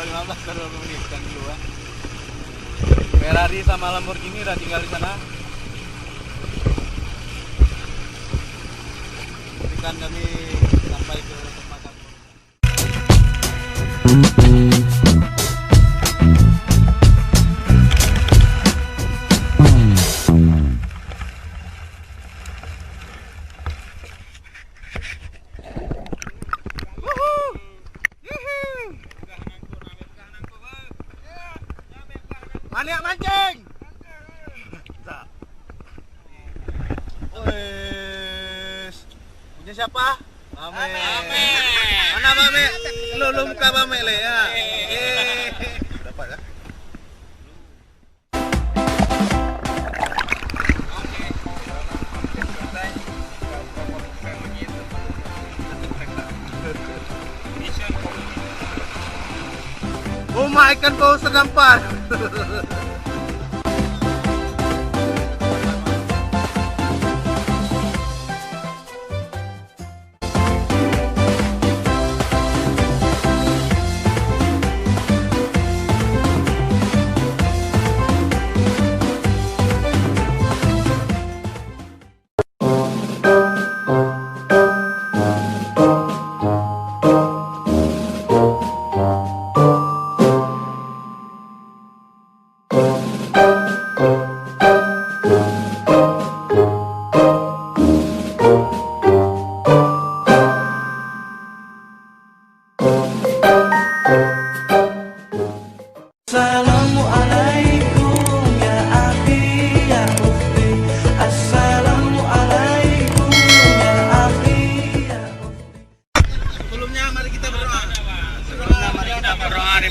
Kalau 15 ke 20 menit kan dulu ya. Ferrari sama Lamborghini udah tinggal di sana. Ikan kami sampai ke tempat kami. Mana mancing? Wes. Punya siapa? Bame. Mana Bame? Lu muka Bame le ya. Dapat ya? Rumah ikan paus terdampar.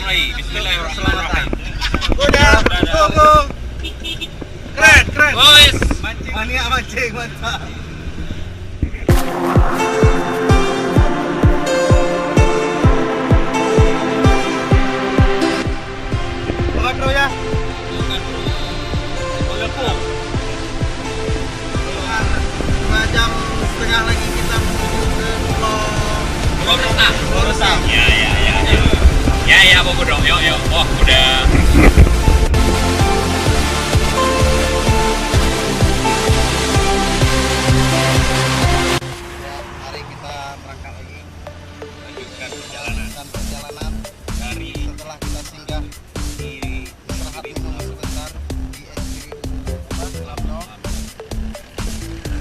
Bismillahirrahmanirrahim. Udah. Keren. Boys, Mancing mania mancing mantap. Buka bro ya. Lepuk. 2,5 jam lagi kita menuju ke Pulau Reusam. Ya, bagus dong. Yuk. Wah, udah. Hari kita berangkat lagi. Lanjutkan Perjalanan dari setelah kita singgah di istirahat minum sebentar di Labno.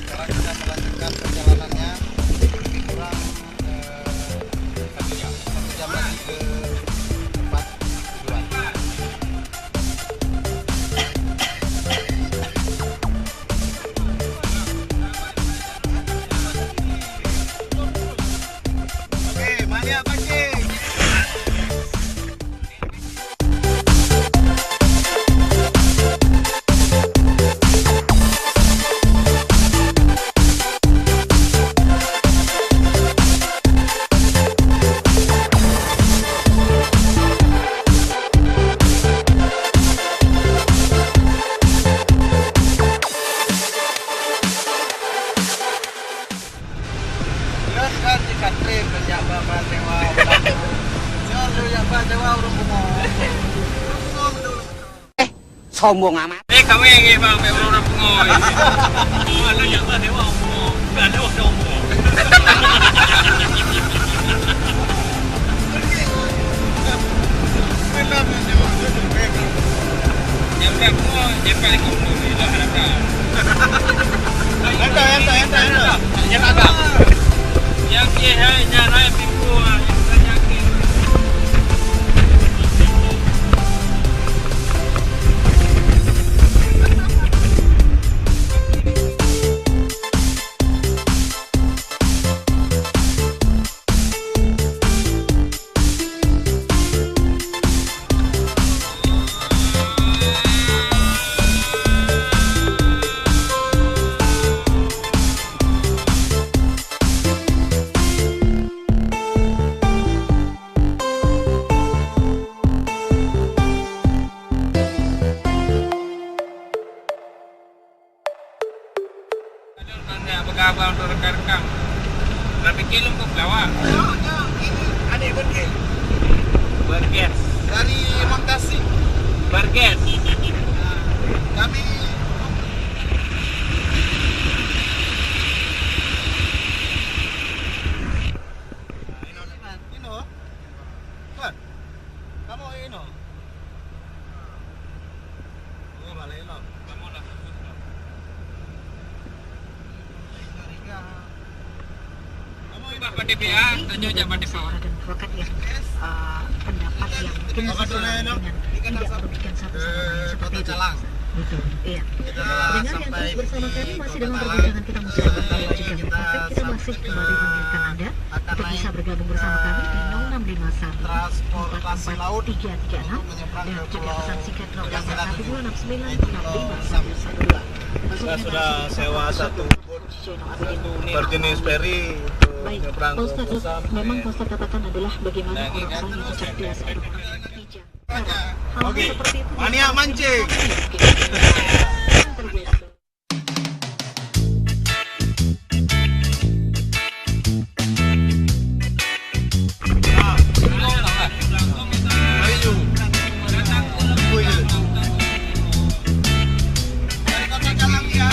Sekarang kita melanjutkan perjalanannya lebih kurang 1 jam lagi ke tempat tujuan. Oke, mania pancing. Kan jika trip banyak banget sewa. Sewa urung bungo. Sombong amat. kamu yang bang, orang pengoy. Mana jangan dewa omong, nggak ada waktu omong. Yang berapa pengoy, yang paling umum ni lah harapkan. Entah. Yang agak. Yang kehai jalan minggu yang terjadi. Abang untuk rekan-rekan. Berapa kilo kau bawa? Ada berkil. Berkes. Dari Mangkasi. Barges. Kami Ino. Kan? Kamu Ino. Oh, balik lo. Kamu udah khusus loh. Kamu ini Bapak DPA, tanya aja Pak DPA. Dan advokat yang pendapat yang mungkin sesuai dengan tidak merugikan satu sama lain seperti itu. Betul, iya. Dengan yang terus bersama kami masih dalam perbincangan kita musik berkali juga berkonflik, kita masih kembali mengingatkan Anda untuk bisa bergabung bersama kami di 0651 transportasi laut 4336 untuk menyeberang dan ke juga Pulau pesan singkat Reusam 081 269 Kita sudah sewa satu unit berjenis ferry untuk baik, menyeberang ke Pak Ustadz, Reusam. memang Pak Ustadz katakan adalah bagaimana orang-orang yang cerdas, edukasi, bijak. Hal-hal Oke. seperti itu Mania mancing. Ayo. Dari Kota Calang ya.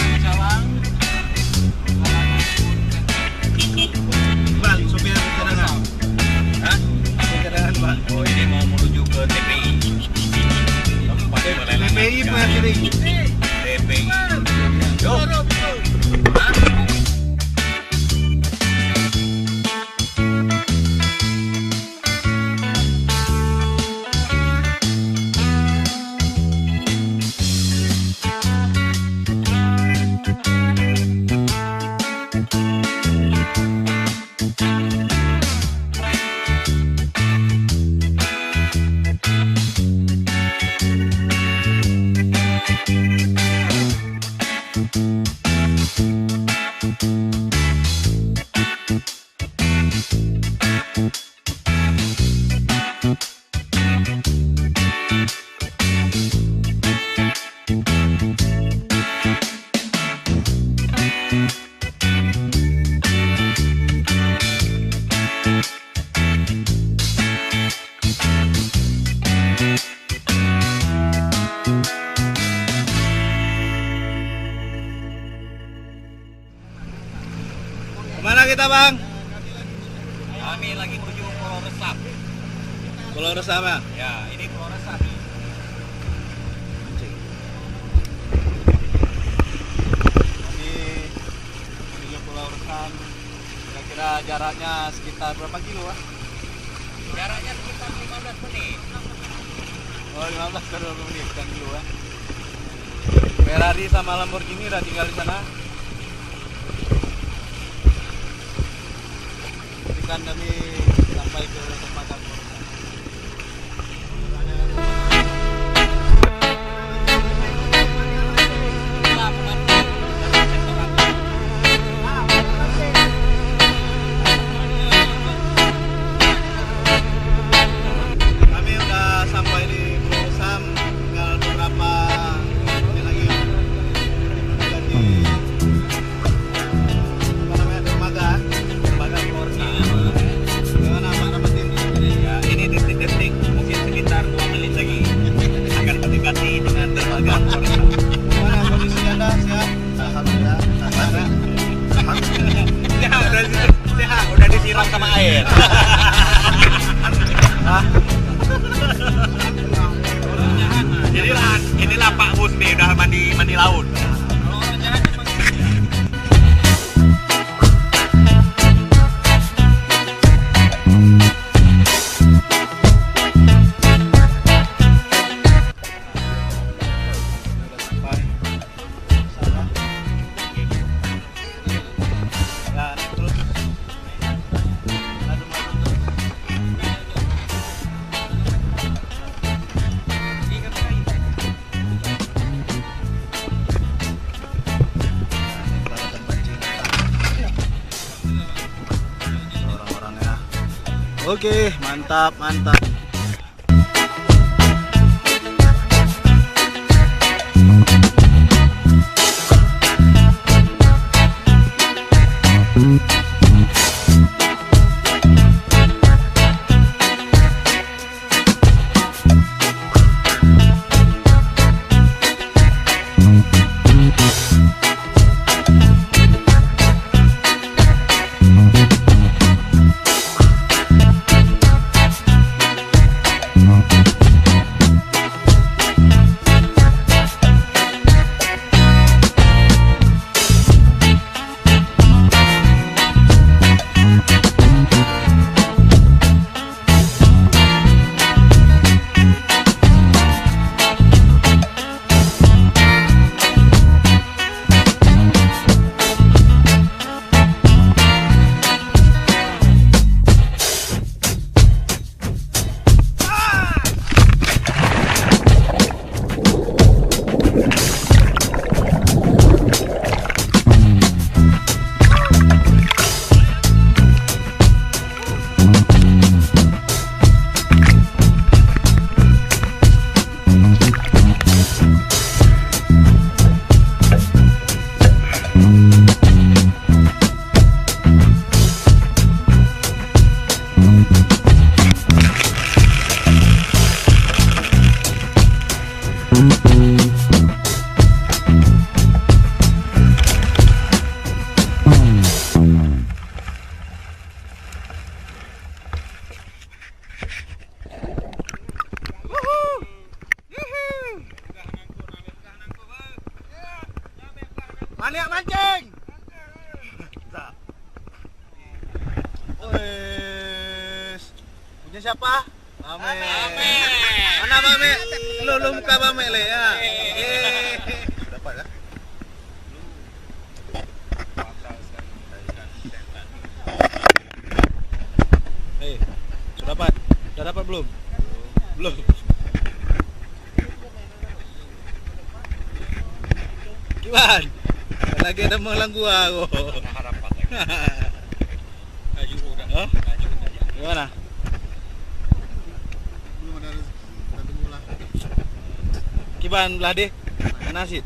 Balik sopir cadangan. Hah? Cadangan, Pak. Oh, ini mau menuju ke TPI. Tempat pelelangan TPI ikan. Pak Ferry. TPI. Yo. Hah? Kemana kita, Bang? Kami lagi menuju Pulau Reusam. Pulau Reusam ya? Ya, ini Pulau Reusam. Kami menuju Pulau Reusam. Kira-kira jaraknya sekitar berapa kilo, Pak? Jaraknya sekitar 15 menit. Oh, 15 ke 20 menit, bukan kilo, ya. Ferrari sama Lamborghini udah tinggal di sana. Ikan kami sampai ke tempat Pulau Reusam. Kami udah sampai di Pulau Reusam, tinggal beberapa menit lagi. Di apa namanya, dermaga Pulau Reusam. Gimana Pak dapetin? Ya, ini detik-detik, mungkin sekitar 2 menit lagi akan mendekati dengan dermaga Pulau Reusam. Gimana kondisi Anda? Sehat? Alhamdulillah. Sehat, udah disiram sama air. Hah? Inilah Pak Bus nih, udah mandi laut. Udah sampai. Salah. Ya, naik terus. Maju terus. Orang-orangnya. Oke, mantap, mantap. siapa? Bame. Mana Bame? Lu muka Bame le ya. Dapat ya? Sudah dapat? Sudah dapat belum? Belum. Kiwan. Lagi ada melang gua. Harapan lagi. Aju udah. Hah? Gimana? Kiban belah deh. Mana sih?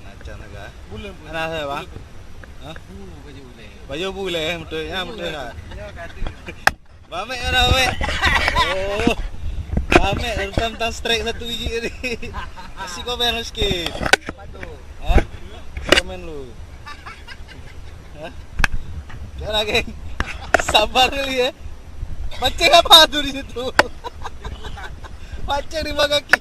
Nacan agak. Mana saya, Bang? Hah? Baju boleh, betul ya, betul enggak? Bame mana Bame? Oh. Bame tentang strike satu biji ni. Kasih komen lu sikit. Hah? Komen lu. Hah? Jangan geng. Sabar kali ya. Mancing apa tuh di situ? Mancing di bawah kaki.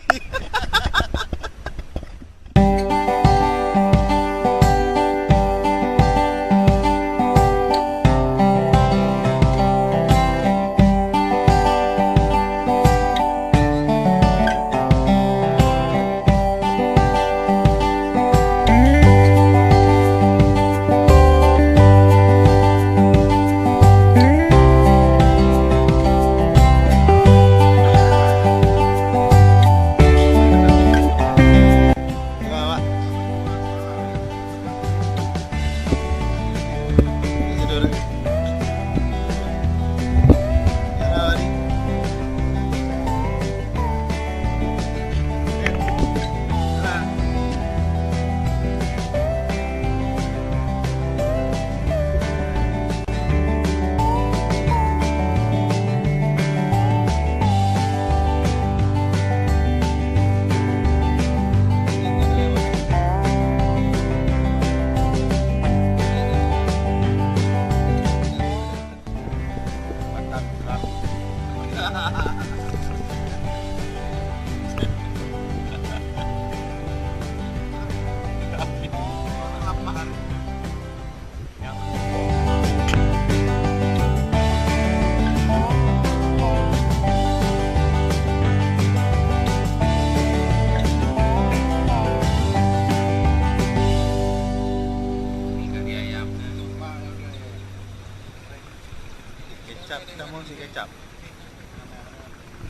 Kecap, kita mau si kecap.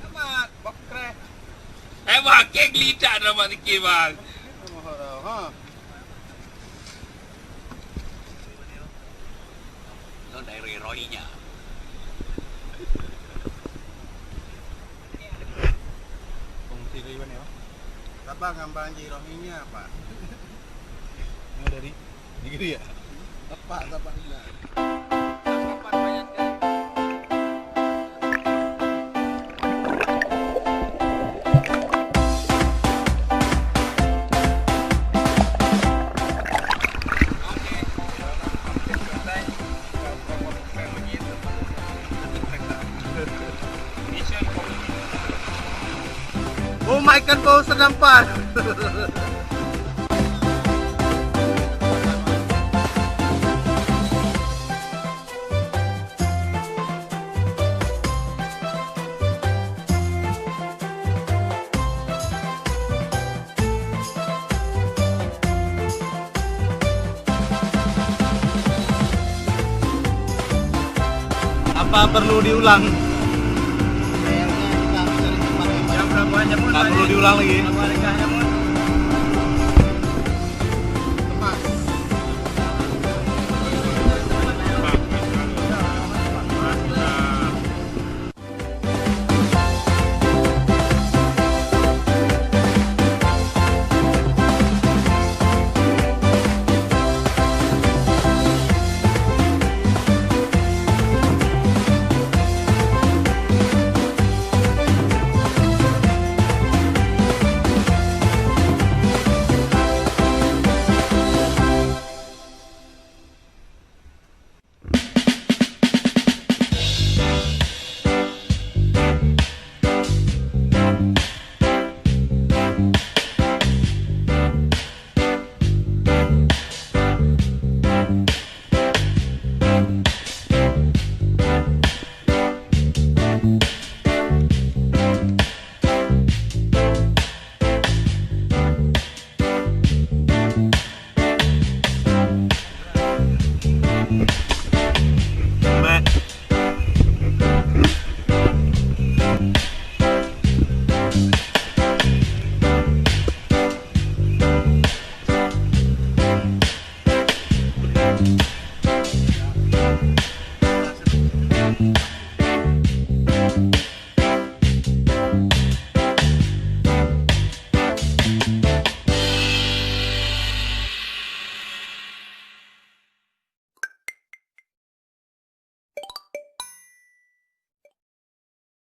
Amat, bakre. Bang, kek lidah dapat sikit bang. Ha. Lo dari roinya. Fungsi ke iwan ya? Sabang ngambang jirohinya Pak. Mau dari Digiri ya? Tepat sabangnya. Oh my ikan paus terdampar. Apa perlu diulang? Kayaknya kita harus cari tempat yang Jam berapa? Jam berapa? Perlu diulang lagi. Pelabuhan Rigaih